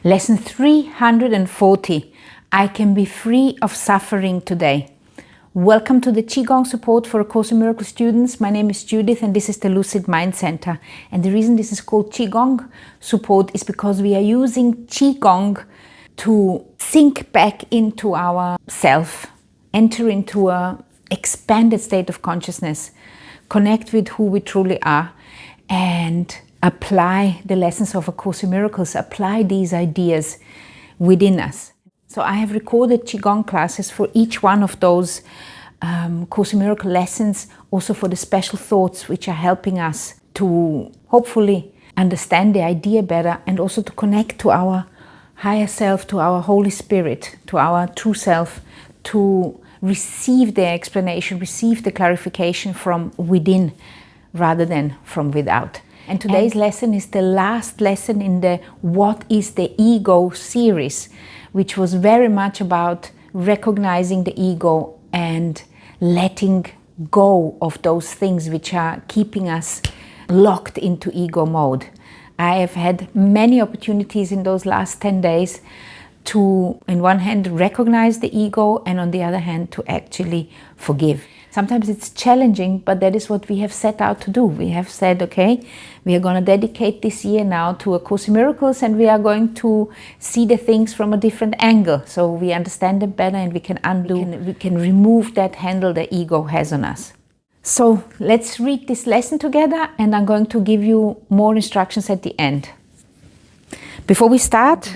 Lesson 340. I can be free of suffering today. Welcome to the Qigong support for A Course in Miracles students. My name is Judith and this is the Lucid Mind Center. And the reason this is called Qigong support is because we are using Qigong to sink back into our self, enter into a expanded state of consciousness, connect with who we truly are, and apply the lessons of A Course in Miracles, apply these ideas within us. So I have recorded Qigong classes for each one of those Course in Miracles lessons, also for the special thoughts which are helping us to hopefully understand the idea better and also to connect to our higher self, to our Holy Spirit, to our true self, to receive the explanation, receive the clarification from within rather than from without. And today's lesson is the last lesson in the What is the Ego series, which was very much about recognizing the ego and letting go of those things which are keeping us locked into ego mode. I have had many opportunities in those last 10 days to, on one hand, recognize the ego, and on the other hand, to actually forgive. Sometimes it's challenging, but that is what we have set out to do. We have said, okay, we are going to dedicate this year now to A Course in Miracles, and we are going to see the things from a different angle, so we understand them better and we can we can remove that handle the ego has on us. So let's read this lesson together, and I'm going to give you more instructions at the end. Before we start,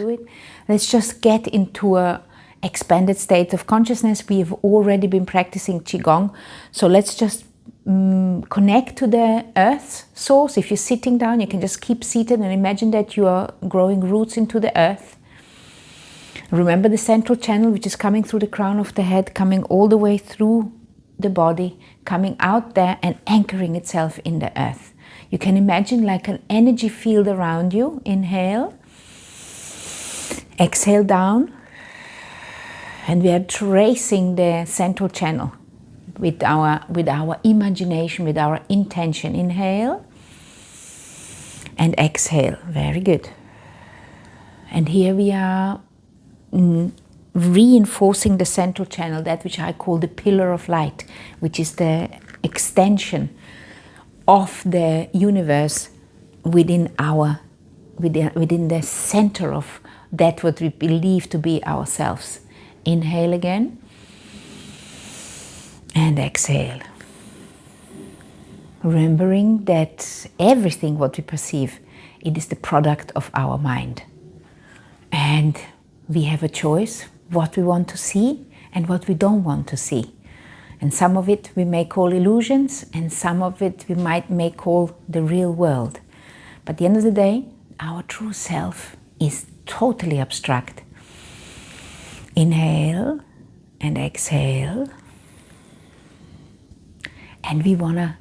let's just get into a expanded state of consciousness. We have already been practicing Qigong, so let's just connect to the earth source. If you're sitting down, you can just keep seated and imagine that you are growing roots into the earth. Remember the central channel, which is coming through the crown of the head, coming all the way through the body, coming out there and anchoring itself in the earth. You can imagine like an energy field around you. Inhale, exhale down, and we are tracing the central channel with our imagination, with our intention. Inhale and exhale. Very good. And here we are reinforcing the central channel, that which I call the pillar of light, which is the extension of the universe within the center of that what we believe to be ourselves. Inhale again and exhale. Remembering that everything what we perceive, it is the product of our mind. And we have a choice what we want to see and what we don't want to see. And some of it we may call illusions, and some of it we may call the real world. But at the end of the day, our true self is totally abstract. Inhale and exhale. And we want to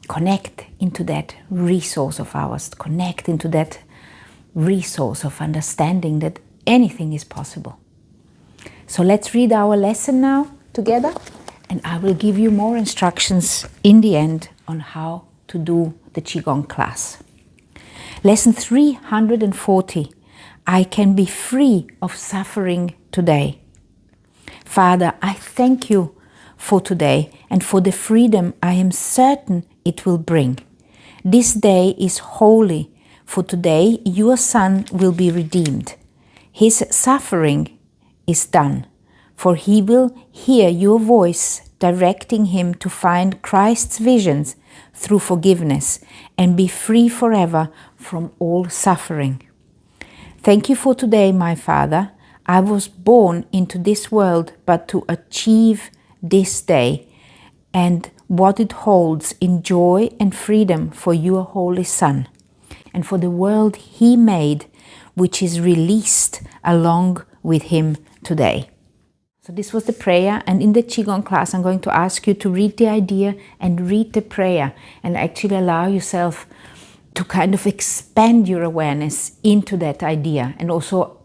connect into that resource of ours, connect into that resource of understanding that anything is possible. So let's read our lesson now together, and I will give you more instructions in the end on how to do the Qigong class. Lesson 340. I can be free of suffering today. Father, I thank you for today and for the freedom I am certain it will bring. This day is holy, for today your Son will be redeemed. His suffering is done, for he will hear your voice directing him to find Christ's visions through forgiveness and be free forever from all suffering. Thank you for today, my Father. I was born into this world but to achieve this day and what it holds in joy and freedom for your Holy Son and for the world he made, which is released along with him today. So this was the prayer, and in the Qigong class I'm going to ask you to read the idea and read the prayer and actually allow yourself to kind of expand your awareness into that idea, and also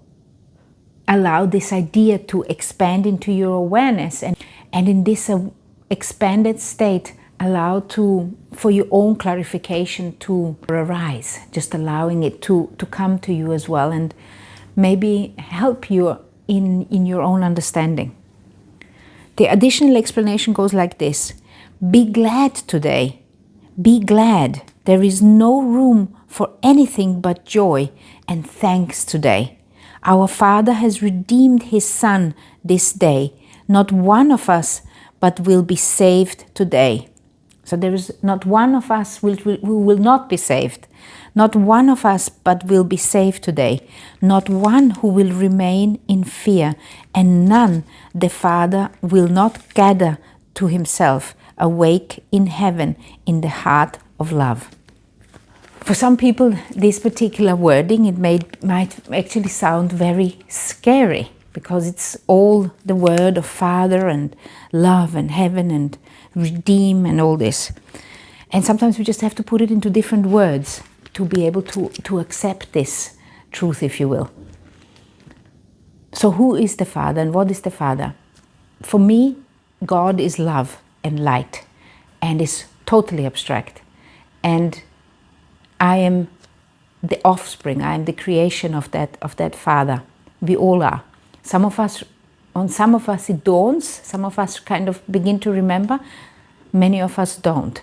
allow this idea to expand into your awareness, and in this expanded state allow for your own clarification to arise, just allowing it to come to you as well. And maybe help you in your own understanding. The additional explanation goes like this. Be glad today. Be glad. There is no room for anything but joy and thanks today. Our Father has redeemed His Son this day. Not one of us but will be saved today. So there is not one of us who will not be saved. Not one of us but will be saved today. Not one who will remain in fear. And none the Father will not gather to Himself, awake in heaven, in the heart of love. For some people, this particular wording, might actually sound very scary, because it's all the word of Father and love and heaven and redeem and all this. And sometimes we just have to put it into different words to be able to accept this truth, if you will. So who is the Father and what is the Father? For me, God is love and light and is totally abstract. And I am the offspring, I am the creation of that Father. We all are. On some of us it dawns, some of us kind of begin to remember, many of us don't.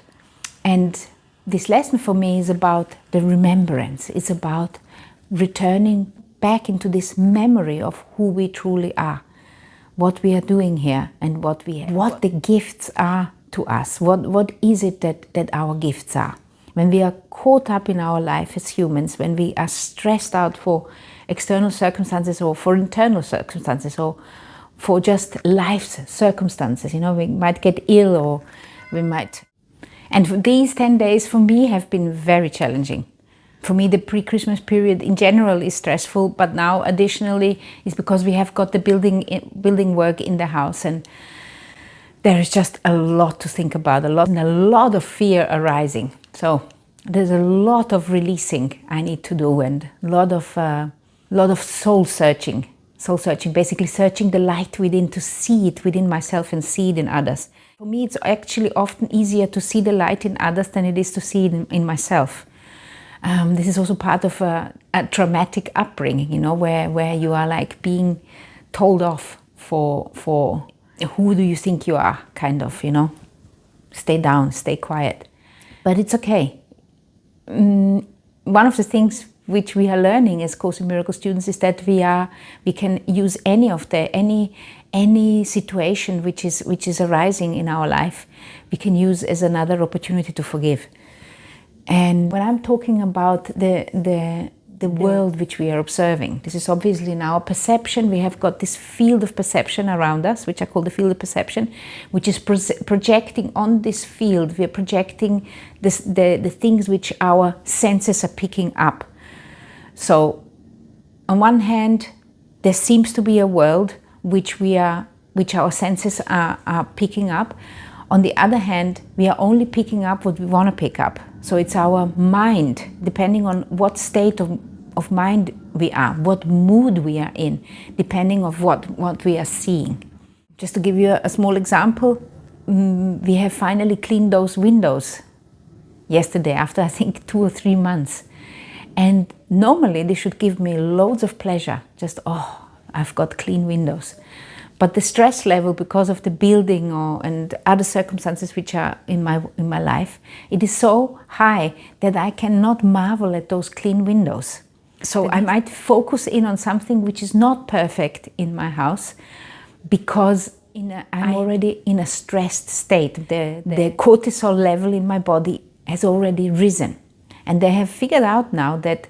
And this lesson for me is about the remembrance. It's about returning back into this memory of who we truly are, what we are doing here, and what the gifts are to us. What is it that our gifts are? When we are caught up in our life as humans, when we are stressed out for external circumstances or for internal circumstances or for just life's circumstances, we might get ill or we might... And these 10 days for me have been very challenging. For me, the pre-Christmas period in general is stressful, but now additionally is because we have got the building work in the house, and there is just a lot to think about, a lot of fear arising. So there's a lot of releasing I need to do, and a lot of soul searching, basically searching the light within to see it within myself and see it in others. For me, it's actually often easier to see the light in others than it is to see it in myself. This is also part of a traumatic upbringing, where you are like being told off for who do you think you are, kind of, stay down, stay quiet. But it's okay. One of the things which we are learning as Course in Miracles students is that we can use any situation which is arising in our life, we can use as another opportunity to forgive. And when I'm talking about the world which we are observing, this is obviously in our perception. We have got this field of perception around us, which I call the field of perception, which is projecting on this field. We are projecting the things which our senses are picking up. So on one hand, there seems to be a world which our senses are picking up. On the other hand, we are only picking up what we want to pick up. So it's our mind, depending on what state of mind we are, what mood we are in, depending on what we are seeing. Just to give you a small example, we have finally cleaned those windows yesterday after I think 2 or 3 months. And normally they should give me loads of pleasure, just, I've got clean windows. But the stress level, because of the building and other circumstances which are in my life, it is so high that I cannot marvel at those clean windows. So I might focus in on something which is not perfect in my house, because I'm already in a stressed state. The cortisol level in my body has already risen. And they have figured out now that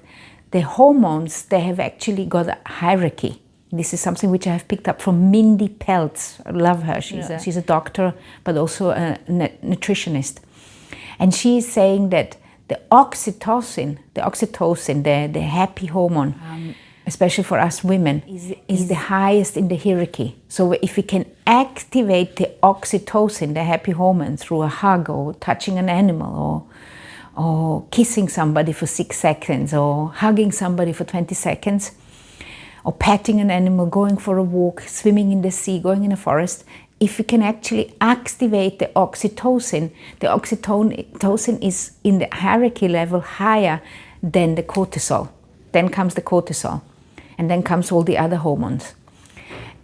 the hormones, they have actually got a hierarchy. This is something which I have picked up from Mindy Peltz. I love her. She's a doctor, but also a nutritionist. And she is saying that the oxytocin, the happy hormone, especially for us women, is the highest in the hierarchy. So if we can activate the oxytocin, the happy hormone, through a hug or touching an animal or kissing somebody for 6 seconds or hugging somebody for 20 seconds, or patting an animal, going for a walk, swimming in the sea, going in a forest, if we can actually activate the oxytocin is in the hierarchy level higher than the cortisol. Then comes the cortisol. and then comes all the other hormones.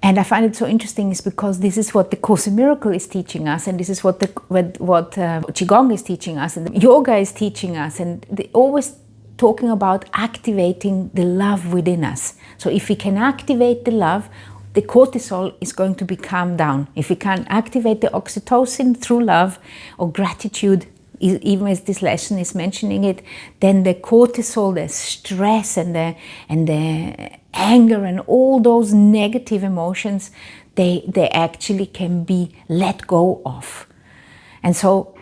And I find it so interesting is because this is what the Course in Miracles is teaching us, and this is what Qigong is teaching us, and yoga is teaching us, and they always talking about activating the love within us. So if we can activate the love, the cortisol is going to be calmed down. If we can activate the oxytocin through love or gratitude, even as this lesson is mentioning it, then the cortisol, the stress and the anger and all those negative emotions, they actually can be let go of. And so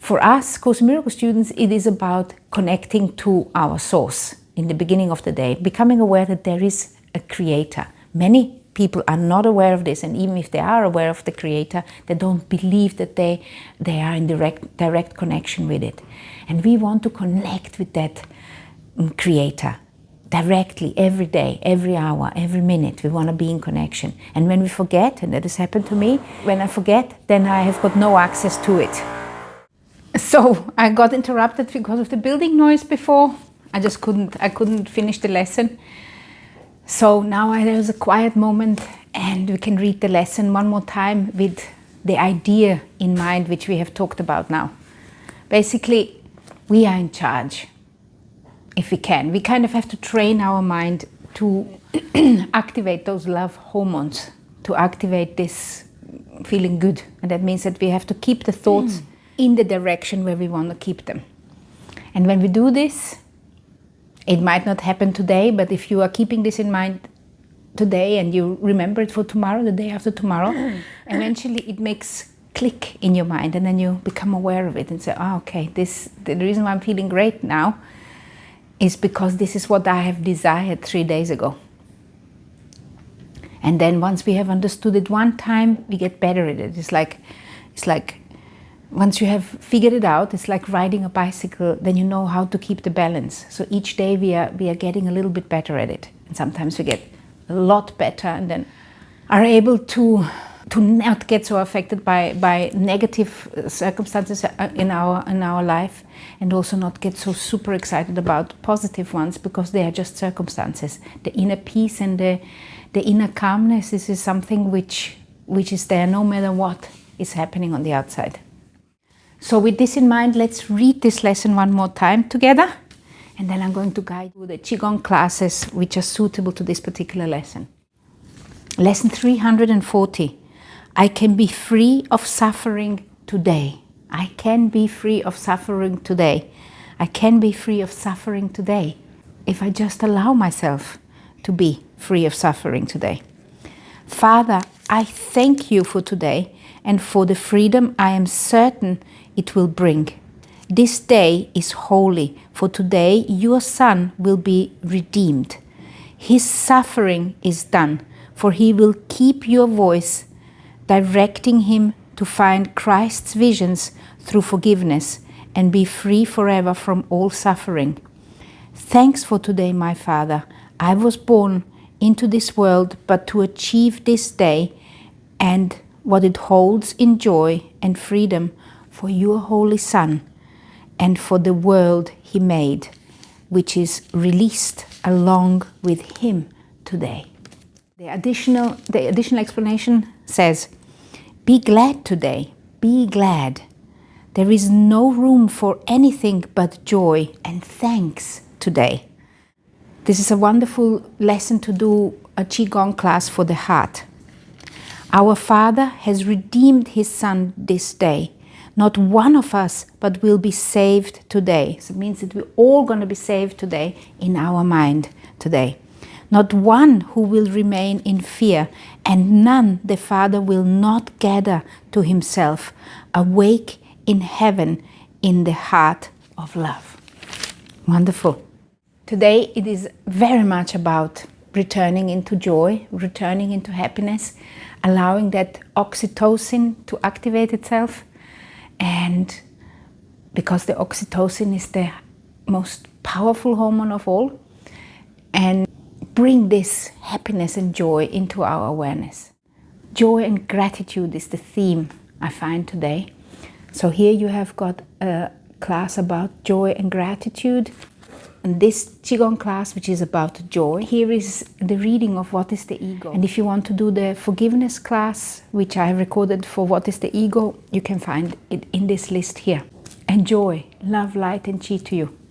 for us, Course in Miracles students, it is about connecting to our source in the beginning of the day, becoming aware that there is a creator. Many people are not aware of this, and even if they are aware of the creator, they don't believe that they are in direct connection with it. And we want to connect with that creator directly every day, every hour, every minute. We want to be in connection. And when we forget, and that has happened to me, when I forget, then I have got no access to it. So I got interrupted because of the building noise before. I couldn't finish the lesson. So now there's a quiet moment and we can read the lesson one more time with the idea in mind which we have talked about now. Basically, we are in charge, if we can. We kind of have to train our mind to activate those love hormones, to activate this feeling good. And that means that we have to keep the thoughts in the direction where we want to keep them. And when we do this, it might not happen today, but if you are keeping this in mind today and you remember it for tomorrow, the day after tomorrow, eventually it makes click in your mind, and then you become aware of it and say, oh, okay, the reason why I'm feeling great now is because this is what I have desired 3 days ago. And then once we have understood it one time, we get better at it. It's like once you have figured it out, it's like riding a bicycle, then you know how to keep the balance. So each day we are getting a little bit better at it. And sometimes we get a lot better and then are able to not get so affected by negative circumstances in our life, and also not get so super excited about positive ones because they are just circumstances. The inner peace and the inner calmness, this is something which is there no matter what is happening on the outside. So with this in mind, let's read this lesson one more time together, and then I'm going to guide you the Qigong classes which are suitable to this particular lesson. Lesson 340. I can be free of suffering today. I can be free of suffering today. I can be free of suffering today if I just allow myself to be free of suffering today. Father, I thank you for today and for the freedom I am certain it will bring. This day is holy, for today your Son will be redeemed. His suffering is done, for he will keep your voice, directing him to find Christ's visions through forgiveness and be free forever from all suffering. Thanks for today, my Father. I was born into this world but to achieve this day and what it holds in joy and freedom for your Holy Son and for the world he made, which is released along with him today. The additional explanation says, be glad today, be glad. There is no room for anything but joy and thanks today. This is a wonderful lesson to do a Qigong class for the heart. Our Father has redeemed his Son this day. Not one of us but will be saved today. So it means that we're all going to be saved today in our mind today. Not one who will remain in fear, and none the Father will not gather to himself, awake in heaven in the heart of love. Wonderful. Today it is very much about returning into joy, returning into happiness, allowing that oxytocin to activate itself. And because the oxytocin is the most powerful hormone of all, and bring this happiness and joy into our awareness. Joy and gratitude is the theme I find today. So here you have got a class about joy and gratitude. in this Qigong class, which is about joy. Here is the reading of what is the ego. And if you want to do the forgiveness class, which I have recorded for what is the ego, you can find it in this list here. Enjoy. Love, light and chi to you.